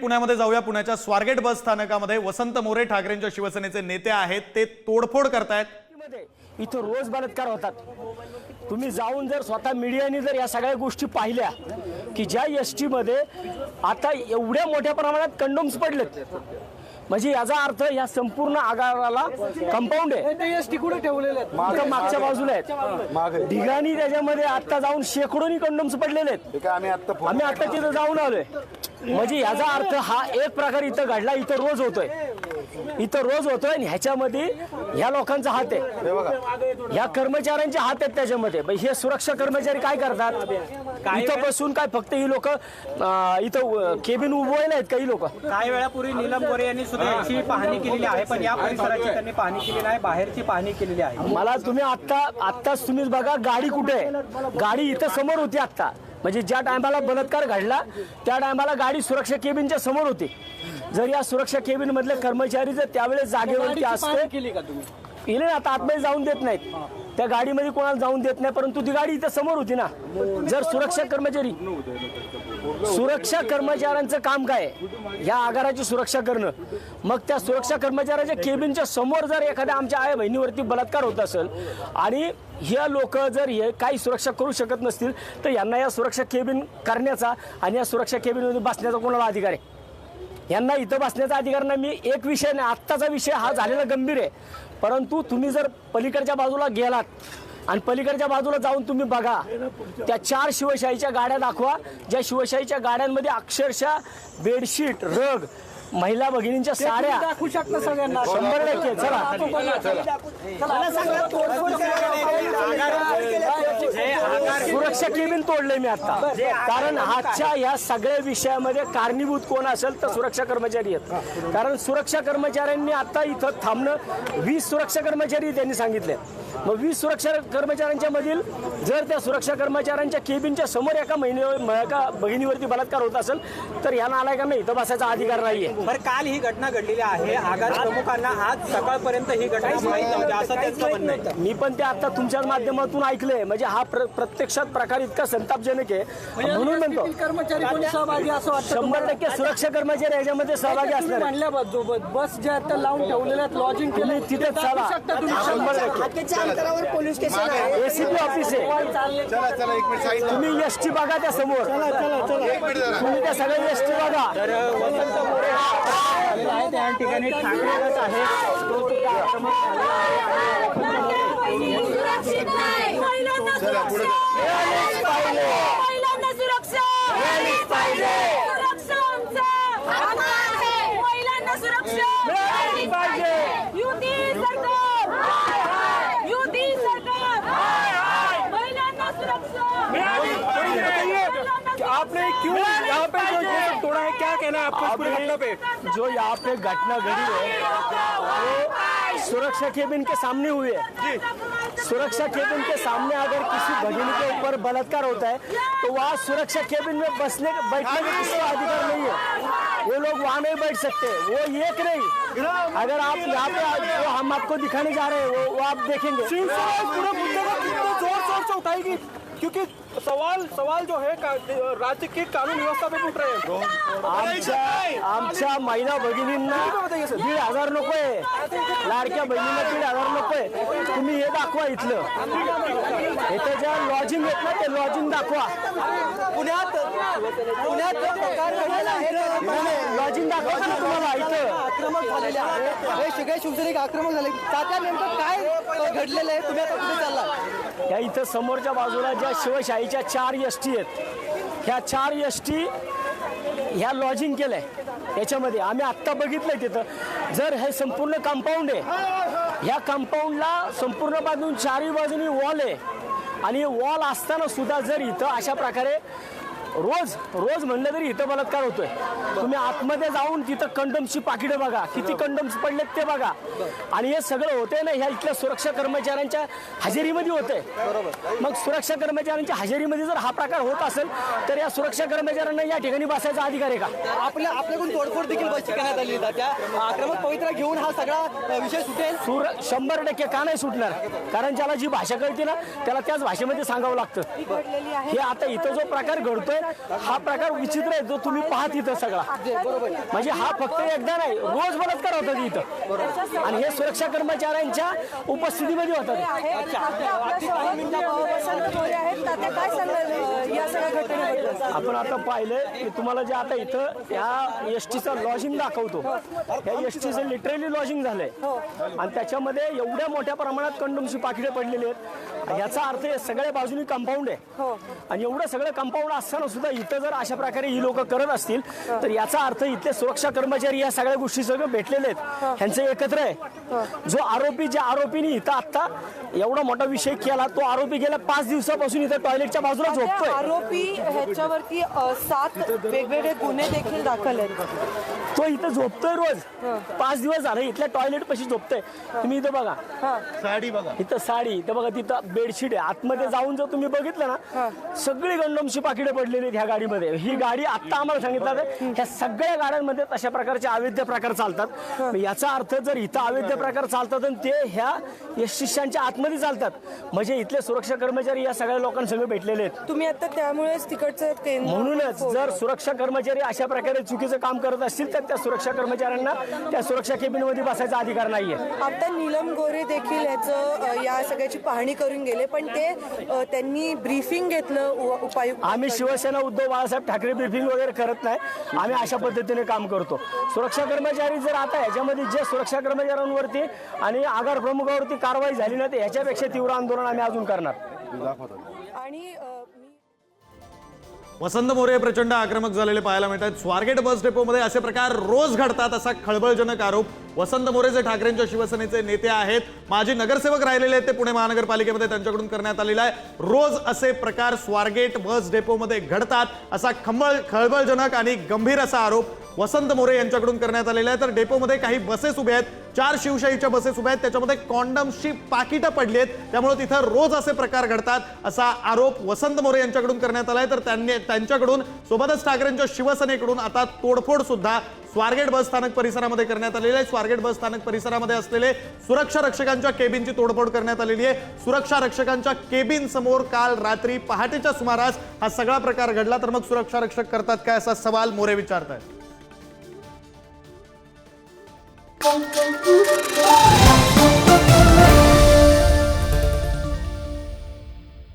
पुण्यामध्ये जाऊया। पुण्याच्या स्वारगेट बस स्थानकामध्ये वसंत मोरे ठाकरेंच्या शिवसेनेचे नेते आहेत, ते तोडफोड करतायत। इथं रोज बलात्कार होतात। तुम्ही जाऊन जर स्वतः मीडियाने जर या सगळ्या गोष्टी पाहिल्या की ज्या एसटी मध्ये आता एवढ्या मोठ्या प्रमाणात कंडोम्स पडलेत, म्हणजे याचा अर्थ या संपूर्ण आगाराला कंपाऊंड आहे। एसटी कुठे ठेवलेले आहेत? मागच्या बाजूला आहेत ठिकाणी, त्याच्यामध्ये आता जाऊन शेकडोनी कंडोम्स पडलेले आहेत। आम्ही आता तिथं जाऊन आलोय। म्हणजे याचा अर्थ हा एक प्रकार इथं घडला, इथं रोज होतोय आणि ह्याच्यामध्ये ह्या लोकांचा हात आहे, ह्या कर्मचाऱ्यांचे हात आहेत त्याच्यामध्ये। हे सुरक्षा कर्मचारी काय करतात? इथं बसून काय फक्त ही लोक इथं केबिन उभवले आहेत काही लोक। काही वेळापूर्वी नीलम गोरे यांनी सुद्धा याची पाहणी केलेली आहे, पण या परिसराची त्यांनी पाहणी केलेली आहे, बाहेरची पाहणी केलेली आहे। मला तुम्ही आत्ताच तुम्ही बघा गाडी कुठे आहे? गाडी इथं समोर होती आत्ता, म्हणजे ज्या टायमाला बलात्कार घडला त्या टायमाला गाडी सुरक्षा केबिनच्या समोर होती। जर या सुरक्षा केबिन मधले कर्मचारी जर त्यावेळेस जागेवरती असते केली का तुम्ही? आता आतमध्ये जाऊन देत नाहीत, त्या गाडीमध्ये कोणाला जाऊन देत नाही, परंतु ती गाडी इथं समोर होती ना। जर सुरक्षा कर्मचाऱ्यांचं काम काय आहे? या आगाराची सुरक्षा करणं। मग त्या सुरक्षा कर्मचाऱ्याच्या केबिनच्या समोर जर एखाद्या आमच्या आई बहिणीवरती बलात्कार होत असेल आणि हे लोक जर हे काही सुरक्षा करू शकत नसतील, तर यांना या सुरक्षा केबिन करण्याचा आणि या सुरक्षा केबिनमध्ये बसण्याचा कोणाला अधिकार आहे? यांना इथं बसण्याचा अधिकार नाही। मी एक विषय नाही, आत्ताचा विषय हा झालेला गंभीर आहे, परंतु तुम्ही जर पलीकडच्या बाजूला गेलात आणि पलीकडच्या बाजूला जाऊन तुम्ही बघा, त्या 4 शिवशाहीच्या गाड्या दाखवा, ज्या शिवशाहीच्या गाड्यांमध्ये अक्षरशः बेडशीट, रग, महिला भगिनींच्या साड्या दाखवू शकता सगळ्यांना 100%। सुरक्षा केबिन तोडले मी आता, कारण आजच्या या सगळ्या विषयामध्ये कारणीभूत कोण असेल तर सुरक्षा कर्मचारी आहेत। कारण सुरक्षा कर्मचाऱ्यांनी आता इथं थांबणं 20 सुरक्षा कर्मचारी त्यांनी सांगितले। मग 20 सुरक्षा कर्मचाऱ्यांच्या मधील जर त्या सुरक्षा कर्मचाऱ्यांच्या केबिनच्या समोर एका भगिनीवरती बलात्कार होत असेल तर या नालायकांना इथं बसायचा अधिकार नाहीये। बरं, काल ही घटना घडलेली आहे, आगार प्रमुखांना आज सकाळपर्यंत ही घटना माहीत नव्हती असं त्यांचं म्हणणं आहे। मी पण ते आता तुमच्या माध्यमातून ऐकलंय, म्हणजे हा प्रत्यक्षात प्रकार इतका संतापजनक आहे, म्हणून म्हणतो कर्मचारी कोणी सहभागी असं वाटतं? 100% सुरक्षा कर्मचारी याच्यामध्ये सहभागी असणार। बस ज्या लावून ठेवलेल्या लॉजिंग केले तिथेच चला, 100% अंतरावर पोलीस स्टेशन आहे, एसीपी ऑफिस आहे। तुम्ही एसटी बघा त्या समोर, तुम्ही त्या सगळ्या एसटी बघा। वसंत मोरे आहे त्या ठिकाणी ठाकरे गट आहे, तो सुद्धा आक्रमक आपने क्यों यहाँ पे जो तोड़ा है, क्या कहना है आपको इस पूरी घटना पे? जो यहाँ पे घटना घड़ी है वो सुरक्षा केबिन के सामने हुई है। सुरक्षा केबिन के सामने अगर किसी भगिनी के ऊपर बलात्कार होता है तो वहाँ सुरक्षा केबिन में बैठने का किसी का अधिकार नहीं है। वो लोग वहाँ नहीं बैठ सकते, वो एक नहीं। अगर आप यहाँ पे जो हम आपको दिखाने जा रहे हैं वो आप देखेंगे। पूरे मुद्दे को कितने जोर से उठाएगी, क्योंकि सवाल जो है राज्य की कानून व्यवस्था पे उठ रहे हैं। आमच्या महिला भगिनींना 1,500 नकोय, लाडक्या बहिणींना 1,500 नकोय। तुम्ही हे दाखवा इथलं, इथे ज्या लॉजिंग आहेत ना ते लॉजिंग दाखवा। पुण्यात लॉजिंग दाखवा ना तुम्हाला इथं। आक्रमक झालेले आहे, हे सगळे शिवसैनिक आक्रमक झाले, तात्या नेमकं काय घडलेलं आहे? तुम्ही आता कुठे चालला? या इथं समोरच्या बाजूला ज्या शिवशाहीच्या 4 एसटी आहेत, ह्या 4 एसटी ह्या लॉजिंग केलंय याच्यामध्ये। आम्ही आत्ता बघितलंय तिथं, जर हे संपूर्ण कंपाऊंड आहे, ह्या कंपाऊंडला संपूर्ण बाजून 4ही बाजूनी वॉल आहे, आणि वॉल असताना सुद्धा जर इथं अशा प्रकारे रोज म्हणलं तरी इथं बलात्कार होतोय। तुम्ही आतमध्ये जाऊन तिथं कंडोमची पाकिटं बघा, किती कंडोम्स पडलेत ते बघा। आणि हे सगळं होतंय ना ह्या इथल्या सुरक्षा कर्मचाऱ्यांच्या हजेरीमध्ये होतंय। मग सुरक्षा कर्मचाऱ्यांच्या हजेरीमध्ये जर हा प्रकार होत असेल तर या सुरक्षा कर्मचाऱ्यांना या ठिकाणी बसायचा अधिकार आहे का? आपल्याकडून तोडफोड देखील बसची करण्यात आली, त्या आक्रमक पवित्रा घेऊन हा सगळा विषय सुटेल? 100% का नाही सुटणार? कारण ज्याला जी भाषा कळते ना त्याला त्याच भाषेमध्ये सांगावं लागतं। हे आता इथं जो प्रकार घडतोय हा प्रकार विचित्र आहे जो तुम्ही पाहत इथं सगळा, म्हणजे हा फक्त एकदा नाही, रोज बलात्कार होतात इथं, आणि हे सुरक्षा कर्मचाऱ्यांच्या उपस्थितीमध्ये होतात. आपण आता पाहिलं की तुम्हाला जे आता इथं या एसटीचं लॉजिंग दाखवतो, या एसटीचं लिटरली लॉजिंग झालंय, आणि त्याच्यामध्ये एवढ्या मोठ्या प्रमाणात कंडोमची पाकिटे पडलेली आहेत. याचा अर्थ हे सगळ्या बाजूनी कंपाऊंड आहे, आणि एवढं सगळं कंपाऊंड असताना सुद्धा इथं जर अशा प्रकारे ही लोक करत असतील तर याचा अर्थ इथले सुरक्षा कर्मचारी या सगळ्या गोष्टी सगळं भेटलेले आहेत, ह्यांचं एकत्र आहे. जो आरोपी, ज्या आरोपीने इथं आता एवढा मोठा विषय केला, तो आरोपी गेल्या 5 दिवसापासून इथं टॉयलेटच्या बाजूला झोपतोय. आरोपी ह्याच्यावरती 7 वेगवेगळे गुन्हे देखील दाखल आहेत. तो इथं झोपतोय रोज, 5 दिवस झाले इथल्या टॉयलेट पाशी झोपतोय. तुम्ही इथं बघा, साडी बघा, इथं साडी, इथं बघा, तिथं बेडशीट आहे. आतमध्ये जाऊन जर तुम्ही बघितलं ना, सगळी कंडोमची पाकिटे पडलेली आहेत ह्या गाडीमध्ये. ही गाडी आता आम्हाला सांगितलं ह्या सगळ्या गाड्यांमध्ये तशा प्रकारचे अवैध प्रकार चालतात. याचा अर्थ जर इथं अवैध प्रकार चालतात आणि ते ह्या शिष्यांच्या आतमध्ये चालतात, म्हणजे इथले सुरक्षा कर्मचारी या सगळ्या लोकांसंग भेटलेले आहेत. तुम्ही आता त्यामुळेच तिकडचं केंद्र, म्हणूनच जर सुरक्षा कर्मचारी अशा प्रकारे चुकीचं काम करत असतील तर त्या सुरक्षा कर्मचाऱ्यांना त्या सुरक्षा केबिनमध्ये बसायचा अधिकार नाहीये. आता नीलम गोरे देखील याचं या सगळ्याची पाहणी करून गेले, पण ते त्यांनी ब्रीफिंग घेतलं उपायुक्त. आम्ही शिवसेना उद्धव बाळासाहेब ठाकरे ब्रीफिंग वगैरे करत नाही, आम्ही अशा पद्धतीने काम करतो. सुरक्षा कर्मचारी जर आता याच्यामध्ये जे सुरक्षा कर्मचाऱ्यांवरती आणि आगार प्रमुखावरती कारवाई झाली नाही तर याच्यापेक्षा तीव्र आंदोलन आम्ही अजून करणार. आणि वसंत मोरे प्रचंड आक्रमक झालेले पाहायला मिळतात. स्वारगेट बस डेपोमध्ये असे प्रकार रोज घडतात असा खळबळजनक आरोप वसंत मोरे जे ठाकरेंच्या शिवसेनेचे नेते आहेत, माजी नगरसेवक राहिलेले आहेत ते पुणे महानगरपालिकेमध्ये, त्यांच्याकडून करण्यात आलेला आहे. रोज असे प्रकार स्वारगेट बस डेपोमध्ये घडतात असा खळबळजनक आणि गंभीर असा आरोप वसंत मोरे यांच्याकडून करण्यात आलेला आहे. तर डेपोमध्ये काही बसेस उभ्या आहेत, 4 शिवशाहीच्या बसेस उभ्या आहेत, त्याच्यामध्ये कॉन्डम्सची पाकिटं पडली आहेत, त्यामुळे तिथं रोज असे प्रकार घडतात असा आरोप वसंत मोरे यांच्याकडून करण्यात आलाय. तर त्यांच्याकडून सोबतच ठाकरेंच्या शिवसेनेकडून आता तोडफोड सुद्धा स्वारगेट बस स्थानक परिसरामध्ये करण्यात आलेली आहे. स्वारगेट बस स्थानक परिसरामध्ये असलेले सुरक्षा रक्षकांच्या केबिनची तोडफोड करण्यात आलेली आहे. सुरक्षा रक्षकांच्या केबिन समोर काल रात्री पहाटेच्या सुमारास हा सगळा प्रकार घडला. तर मग सुरक्षा रक्षक करतात काय असा सवाल मोरे विचारतात.